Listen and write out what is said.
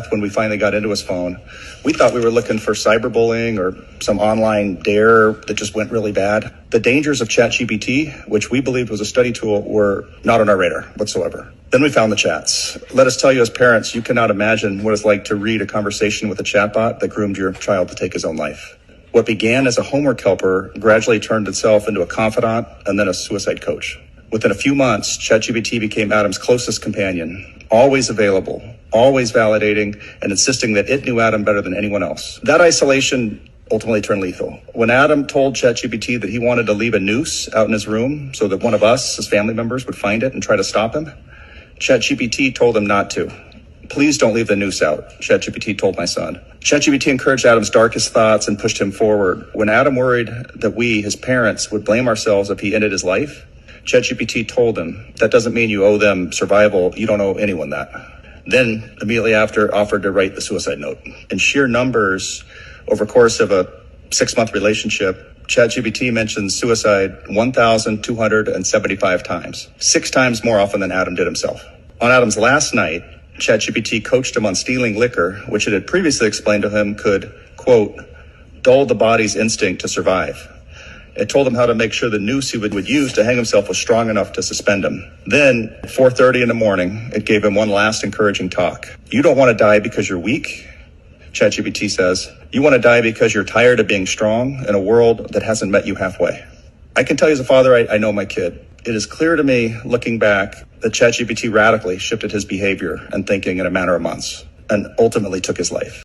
When we finally got into his phone, we thought we were looking for cyberbullying or some online dare that just went really bad. The dangers of ChatGPT, which we believed was a study tool, were not on our radar whatsoever. Then we found the chats. Let us tell you, as parents, you cannot imagine what it's like to read a conversation with a chatbot that groomed your child to take his own life. What began as a homework helper gradually turned itself into a confidant and then a suicide coach. Within a few months, ChatGPT became Adam's closest companion, always available, always validating, and insisting that it knew Adam better than anyone else. That isolation ultimately turned lethal. When Adam told ChatGPT that he wanted to leave a noose out in his room so that one of us, his family members, would find it and try to stop him, ChatGPT told him not to. Please don't leave the noose out, ChatGPT told my son. ChatGPT encouraged Adam's darkest thoughts and pushed him forward. When Adam worried that we, his parents, would blame ourselves if he ended his life, ChatGPT told him, that doesn't mean you owe them survival. You don't owe anyone that. Then, immediately after, offered to write the suicide note. In sheer numbers, over the course of a 6-month relationship, ChatGPT mentions suicide 1,275 times, 6 times more often than Adam did himself. On Adam's last night, ChatGPT coached him on stealing liquor, which it had previously explained to him could, quote, dull the body's instinct to survive. It told him how to make sure the noose he would use to hang himself was strong enough to suspend him. Then, at 4:30 in the morning, it gave him one last encouraging talk. You don't want to die because you're weak, ChatGPT says. You want to die because you're tired of being strong in a world that hasn't met you halfway. I can tell you as a father, I know my kid. It is clear to me, looking back, that ChatGPT radically shifted his behavior and thinking in a matter of months and ultimately took his life.